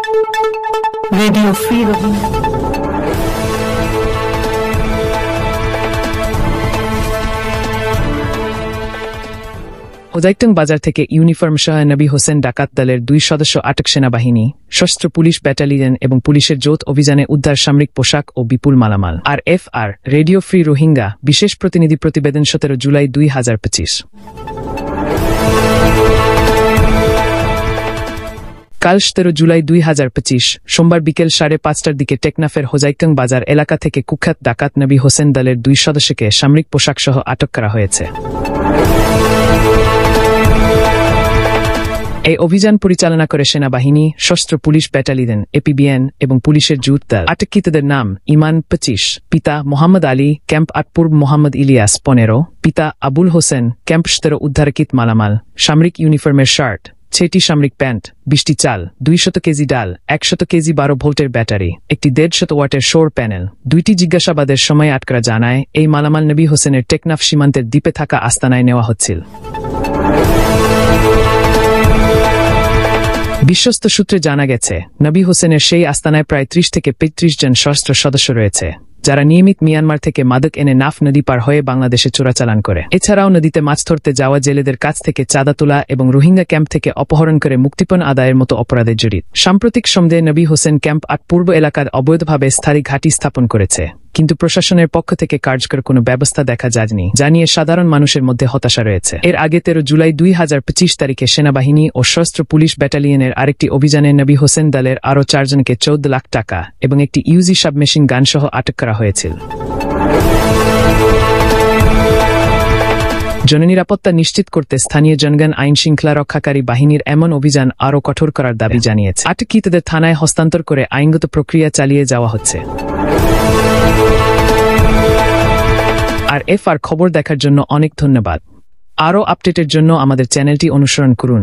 Radio free Rohingya. হোজাইটং বাজার থেকে uniform সহ নবী হোসেন ডাকাত দলের 2 সদস্য আটক। সেনাবাহিনী, সশস্ত্র পুলিশ ব্যাটালিয়ন এবং পুলিশের যৌথ অভিযানে উদ্ধার সামরিক পোশাক ও বিপুল মালামাল। আর রেডিও ফ্রি রোহিঙ্গা বিশেষ প্রতিনিধি প্রতিবেদন 17 জুলাই 2025। কাল 17 জুলাই 2025 সোমবার বিকেল 5:30টার দিকে টেকনাফের হোজাইটং বাজার এলাকা থেকে কুখ্যাত ডাকাত নবী হোসেন দলের 2 সদস্যকে সামরিক পোশাক সহ আটক করা হয়েছে। এই অভিযান পরিচালনা করে সেনাবাহিনী, সশস্ত্র পুলিশ ব্যাটালিয়ন এপিবিএন এবং পুলিশের যৌথ দল। আটককৃতদের নাম: ইমান 25, পিতা মোহাম্মদ আলী, ক্যাম্প 8 পূর্ব মোহাম্মদ ইলিয়াস 15, পিতা আবুল হোসেন, ক্যাম্প 17 উদ্ধারকৃত মালামাল: সামরিক ইউনিফর্মের শার্ট, 6টি সামরিক প্যান্ট, 20টি চাল, 200 কেজি ডাল, 100 কেজি 12 ভোল্টের ব্যাটারি, একটি 150 ওয়াটের সৌর প্যানেল। 2টি জিজ্ঞাসাবাদের সময় আটকরা জানায় এই মালামাল নবী হোসেনের টেকনাফ সীমান্তের দ্বীপে থাকা আস্তানায় নেওয়া হচ্ছিল। বিশ্বস্ত সূত্রে জানা গেছে, নবী হোসেনের সেই আস্তানায় প্রায় 30 থেকে 35 জন সশস্ত্র সদস্য রয়েছে, যারা নিয়মিত মিয়ানমার থেকে মাদক এনে নাফ নদী পার হয়ে বাংলাদেশে চোরাচালান করে। এছাড়াও নদীতে মাছ ধরতে যাওয়া জেলেদের কাছ থেকে চাঁদা তোলা এবং রোহিঙ্গা ক্যাম্প থেকে অপহরণ করে মুক্তিপণ আদায়ের মতো অপরাধে জড়িত। সাম্প্রতিক সময়ে নবী হোসেন ক্যাম্প 8 পূর্ব এলাকার অবৈধভাবে স্থায়ী ঘাঁটি স্থাপন করেছে, কিন্তু প্রশাসনের পক্ষ থেকে কার্যকর কোনো ব্যবস্থা দেখা যায়নি, জানিয়ে সাধারণ মানুষের মধ্যে হতাশা রয়েছে। এর আগে 13 জুলাই 2025 তারিখে সেনাবাহিনী ও সশস্ত্র পুলিশ ব্যাটালিয়নের আরেকটি অভিযানে নবী হোসেন দলের আরও 4 জনকে 14 লাখ টাকা এবং একটি ইউজি সাবমেশিন গান সহ আটক করা হয়েছিল। জননিরাপত্তা নিশ্চিত করতে স্থানীয় জনগণ আইন শৃঙ্খলা রক্ষাকারী বাহিনীর এমন অভিযান আরও কঠোর করার দাবি জানিয়েছে। আটককৃতদের থানায় হস্তান্তর করে আইনগত প্রক্রিয়া চালিয়ে যাওয়া হচ্ছে। আর খবর দেখার জন্য অনেক ধন্যবাদ। আরও আপডেটের জন্য আমাদের চ্যানেলটি অনুসরণ করুন।